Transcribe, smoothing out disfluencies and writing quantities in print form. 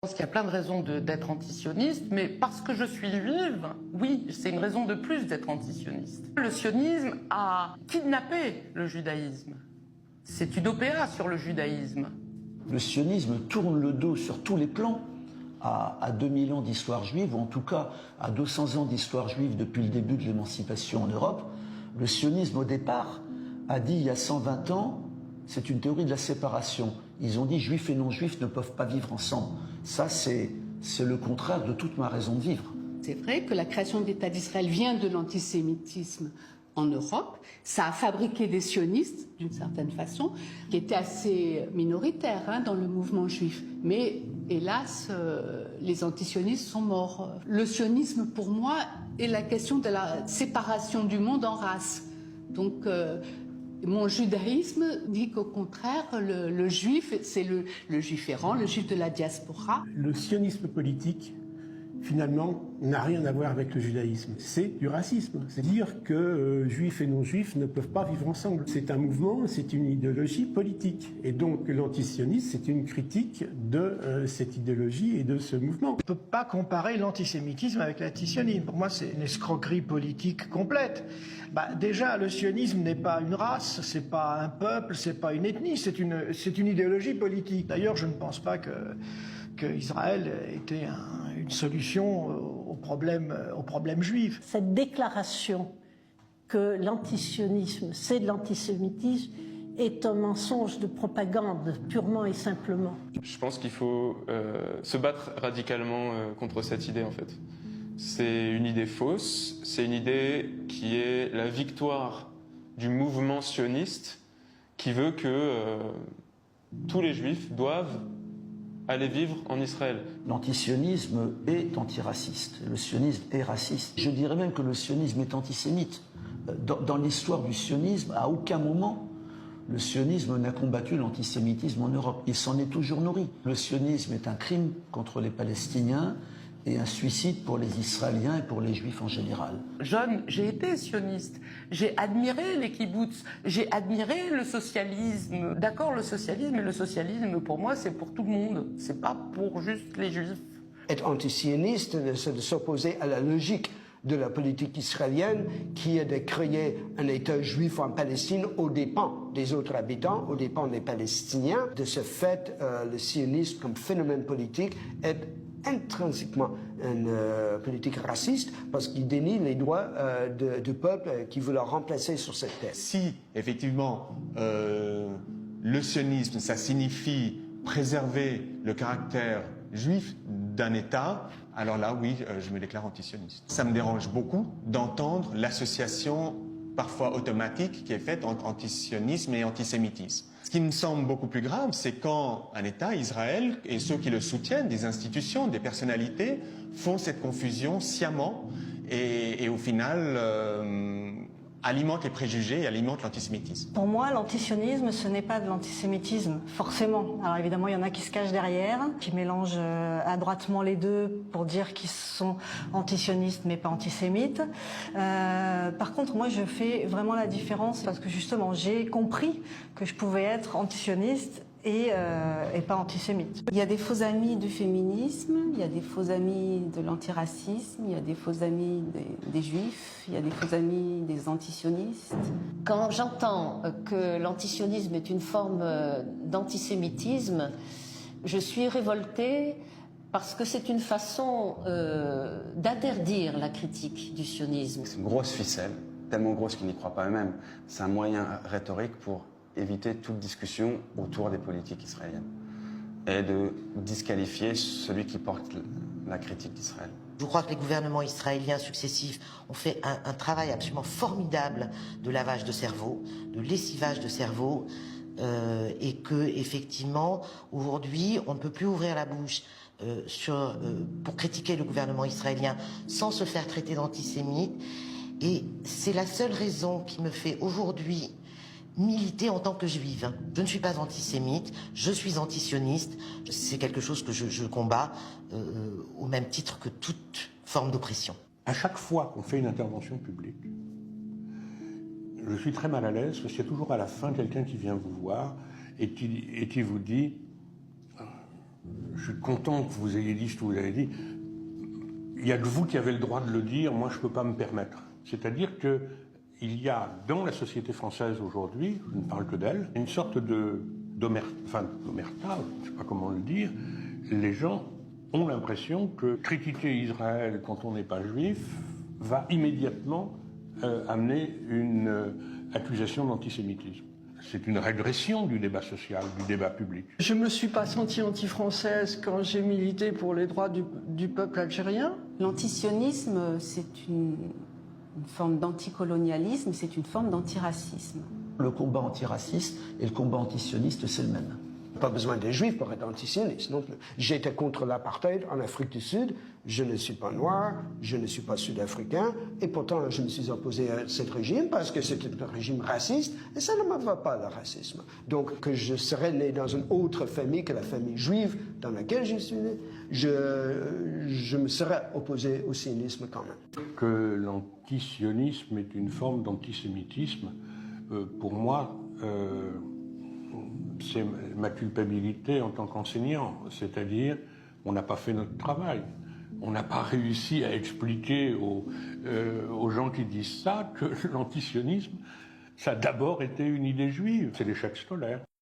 pense qu'il y a plein de raisons d'être antisioniste, mais parce que je suis juive, oui, c'est une raison de plus d'être antisioniste. Le sionisme a kidnappé le judaïsme. C'est une OPA sur le judaïsme. Le sionisme tourne le dos sur tous les plans à 2000 ans d'histoire juive, ou en tout cas à 200 ans d'histoire juive depuis le début de l'émancipation en Europe. Le sionisme, au départ, a dit il y a 120 ans, c'est une théorie de la séparation. Ils ont dit juifs et non-juifs ne peuvent pas vivre ensemble. Ça, c'est le contraire de toute ma raison de vivre. C'est vrai que la création de l'État d'Israël vient de l'antisémitisme en Europe. Ça a fabriqué des sionistes, d'une certaine façon, qui étaient assez minoritaires dans le mouvement juif. Mais hélas, les antisionistes sont morts. Le sionisme, pour moi, est la question de la séparation du monde en races. Donc, mon judaïsme dit qu'au contraire, le juif, c'est le juif errant, le juif de la diaspora. Le sionisme politique, finalement, n'a rien à voir avec le judaïsme. C'est du racisme. C'est dire que juifs et non-juifs ne peuvent pas vivre ensemble. C'est un mouvement, c'est une idéologie politique. Et donc l'antisionisme, c'est une critique de cette idéologie et de ce mouvement. On ne peut pas comparer l'antisémitisme avec l'antisionisme. Pour moi, c'est une escroquerie politique complète. Déjà, le sionisme n'est pas une race, c'est pas un peuple, c'est pas une ethnie, c'est une idéologie politique. D'ailleurs, je ne pense pas qu'Israël était une solution au problème juif. Cette déclaration que l'antisionisme, c'est de l'antisémitisme, est un mensonge de propagande, purement et simplement. Je pense qu'il faut se battre radicalement contre cette idée, en fait. C'est une idée fausse, c'est une idée qui est la victoire du mouvement sioniste qui veut que tous les juifs doivent aller vivre en Israël. L'antisionisme est antiraciste, le sionisme est raciste. Je dirais même que le sionisme est antisémite. Dans l'histoire du sionisme, à aucun moment, le sionisme n'a combattu l'antisémitisme en Europe. Il s'en est toujours nourri. Le sionisme est un crime contre les Palestiniens et un suicide pour les Israéliens et pour les Juifs en général. Jeune, j'ai été sioniste, j'ai admiré les kibboutz, j'ai admiré le socialisme. D'accord, le socialisme, pour moi, c'est pour tout le monde, c'est pas pour juste les Juifs. Être antisioniste, c'est de s'opposer à la logique de la politique israélienne qui est de créer un État juif en Palestine aux dépens des autres habitants, aux dépens des Palestiniens. De ce fait, le sionisme comme phénomène politique est intrinsèquement une politique raciste parce qu'il dénie les droits du peuple qui veut le remplacer sur cette terre. Si, effectivement, le sionisme, ça signifie préserver le caractère juif d'un État, alors là, oui, je me déclare antisioniste. Ça me dérange beaucoup d'entendre l'association parfois automatique qui est faite entre antisionisme et antisémitisme. Ce qui me semble beaucoup plus grave, c'est quand un État, Israël, et ceux qui le soutiennent, des institutions, des personnalités, font cette confusion sciemment et au final alimentent les préjugés et alimentent l'antisémitisme. Pour moi, l'antisionisme, ce n'est pas de l'antisémitisme, forcément. Alors évidemment, il y en a qui se cachent derrière, qui mélangent adroitement les deux pour dire qu'ils sont antisionistes mais pas antisémites. Par contre, moi, je fais vraiment la différence parce que justement, j'ai compris que je pouvais être antisioniste et pas antisémite. Il y a des faux amis du féminisme, il y a des faux amis de l'antiracisme, il y a des faux amis des juifs, il y a des faux amis des antisionistes. Quand j'entends que l'antisionisme est une forme d'antisémitisme, je suis révoltée parce que c'est une façon d'interdire la critique du sionisme. C'est une grosse ficelle, tellement grosse qu'ils n'y croient pas eux-mêmes. C'est un moyen rhétorique pour éviter toute discussion autour des politiques israéliennes et de disqualifier celui qui porte la critique d'Israël. Je crois que les gouvernements israéliens successifs ont fait un travail absolument formidable de lavage de cerveau, de lessivage de cerveau, et que effectivement aujourd'hui on ne peut plus ouvrir la bouche pour critiquer le gouvernement israélien sans se faire traiter d'antisémite. Et c'est la seule raison qui me fait aujourd'hui militer en tant que juive. Je ne suis pas antisémite, je suis antisioniste. C'est quelque chose que je combats au même titre que toute forme d'oppression. À chaque fois qu'on fait une intervention publique, je suis très mal à l'aise parce qu'il y a toujours à la fin quelqu'un qui vient vous voir et qui vous dit Je suis content que vous ayez dit ce que vous avez dit. Il n'y a que vous qui avez le droit de le dire, moi je ne peux pas me permettre. C'est-à-dire qu'il y a dans la société française aujourd'hui, je ne parle que d'elle, une sorte d'omerta, je ne sais pas comment le dire. Les gens ont l'impression que critiquer Israël quand on n'est pas juif va immédiatement amener une accusation d'antisémitisme. C'est une régression du débat social, du débat public. Je ne me suis pas sentie anti-française quand j'ai milité pour les droits du peuple algérien. L'antisionisme, c'est une forme d'anticolonialisme, c'est une forme d'antiracisme. Le combat antiraciste et le combat antisioniste, c'est le même. Pas besoin des juifs pour être antisioniste non plus. J'étais contre l'apartheid en Afrique du Sud, je ne suis pas noir, je ne suis pas sud-africain, et pourtant je me suis opposé à ce régime parce que c'était un régime raciste, et ça ne me va pas, le racisme. Donc que je serais né dans une autre famille que la famille juive dans laquelle je suis né, je me serais opposé au sionisme quand même. Que l'antisionisme est une forme d'antisémitisme, pour moi, c'est ma culpabilité en tant qu'enseignant, c'est-à-dire on n'a pas fait notre travail. On n'a pas réussi à expliquer aux gens qui disent ça que l'antisionisme, ça a d'abord été une idée juive. C'est l'échec scolaire.